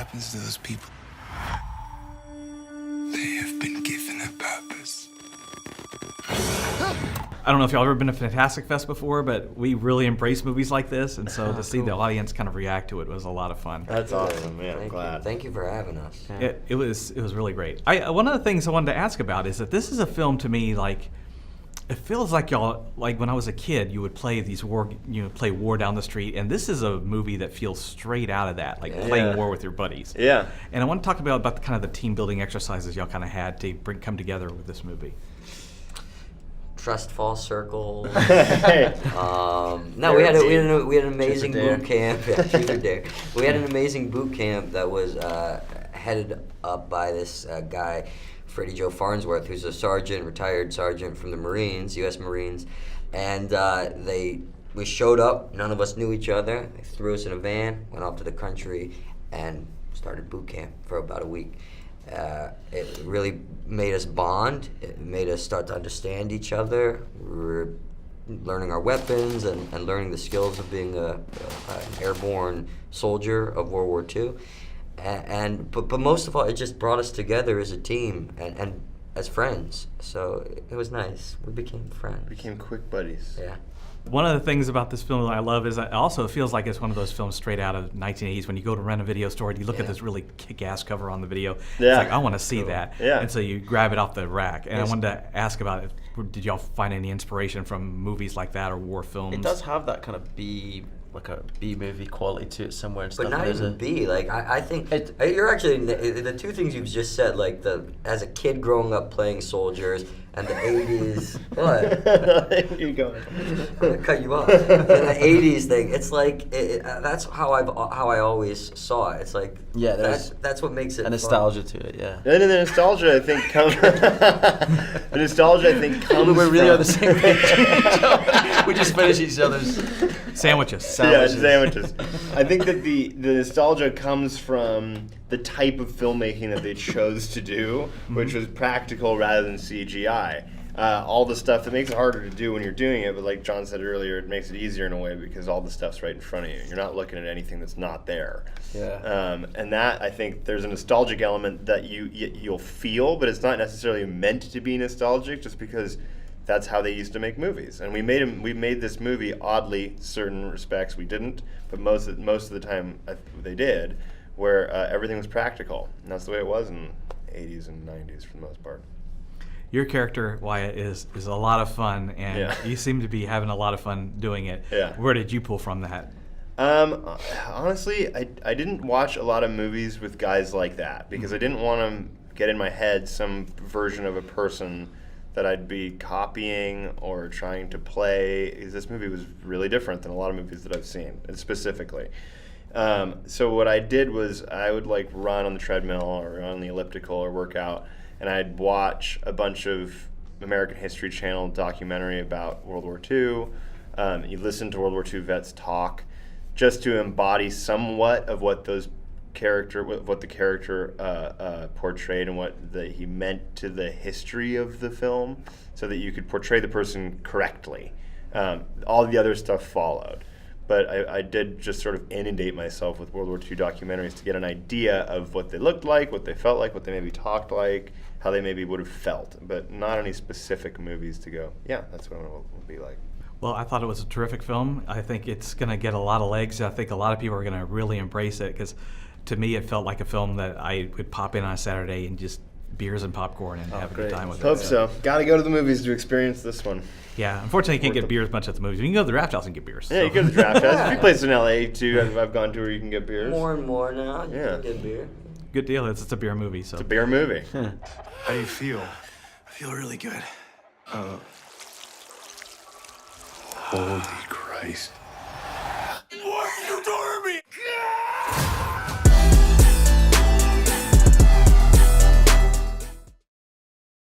happens to those people? They have been given a purpose. I don't know if y'all ever been to Fantastic Fest before, but we really embrace movies like this, and so to see the audience kind of react to it was a lot of fun. That's awesome. Yeah, I'm Thank glad. you. Thank you for having us. It was really great. One of the things I wanted to ask about is that this is a film to me like it feels like y'all like when I was a kid you would play these play war down the street, and this is a movie that feels straight out of that, like playing war with your buddies. Yeah. And I want to talk about the kind of the team building exercises y'all kind of had to come together with this movie. Trust fall circle. Hey. No, we had an amazing Truth or dare. boot camp. Yeah, truth or dare. We had an amazing boot camp that was headed up by this guy, Freddie Joe Farnsworth, who's a sergeant, retired sergeant from the Marines, U.S. Marines, and we showed up. None of us knew each other. They threw us in a van, went off to the country, and started boot camp for about a week. It really made us bond. It made us start to understand each other. We were learning our weapons and learning the skills of being an airborne soldier of World War II. But most of all, it just brought us together as a team and as friends. So it was nice. We became friends. Became quick buddies. Yeah. One of the things about this film that I love is that also it feels like it's one of those films straight out of 1980s. When you go to rent a video store and you look at this really kick-ass cover on the video, Yeah. it's like, I want to see that. Yeah. And so you grab it off the rack. And I wanted to ask about it. Did y'all find any inspiration from movies like that or war films? It does have that kind of B movie quality to it somewhere and But stuff. not There's even a- B. Like I think you're actually the two things you've just said. Like as a kid growing up playing soldiers and the '80s. What? There you go. I'm gonna cut you off. And the '80s thing. It's like that's how I always saw it. It's like Yeah, there's that's what makes it a fun. nostalgia to it, yeah. And then the nostalgia, I think, comes. The nostalgia, I think, comes. We're really from, on the same page. We just finish each other's Sandwiches. Yeah, sandwiches. I think that the nostalgia comes from the type of filmmaking that they chose to do, which was practical rather than CGI. All the stuff that makes it harder to do when you're doing it, but like John said earlier, it makes it easier in a way because all the stuff's right in front of you. You're not looking at anything that's not there. Yeah. And that, I think, there's a nostalgic element that you'll feel, but it's not necessarily meant to be nostalgic, just because that's how they used to make movies. And we made this movie, oddly, certain respects we didn't, but most of the time they did, where everything was practical. And that's the way it was in the 80s and 90s for the most part. Your character, Wyatt, is a lot of fun, and Yeah. you seem to be having a lot of fun doing it. Yeah. Where did you pull from that? Honestly, I didn't watch a lot of movies with guys like that because I didn't want to get in my head some version of a person that I'd be copying or trying to play. This movie was really different than a lot of movies that I've seen, and specifically. So what I did was I would like run on the treadmill or on the elliptical or work out, and I'd watch a bunch of American History Channel documentary about World War II. You listen to World War II vets talk, just to embody somewhat of what the character portrayed and what he meant to the history of the film, so that you could portray the person correctly. All the other stuff followed. But I did just sort of inundate myself with World War II documentaries to get an idea of what they looked like, what they felt like, what they maybe talked like, how they maybe would have felt, but not any specific movies to go, yeah, that's what it will be like. Well, I thought it was a terrific film. I think it's going to get a lot of legs. I think a lot of people are going to really embrace it because, to me, it felt like a film that I would pop in on a Saturday and just beers and popcorn and have a good time with Hope it. so. Got to go to the movies to experience this one. Yeah, unfortunately, you can't get beers much at the movies. You can go to the Draft House and get beers. Yeah, you go to the Draft House. There's a few places in LA too I've gone to where you can get beers. More and more now. You Yeah. can get beer. Good deal. It's a beer movie. So It's a beer movie. How do you feel? I feel really good. Holy Christ.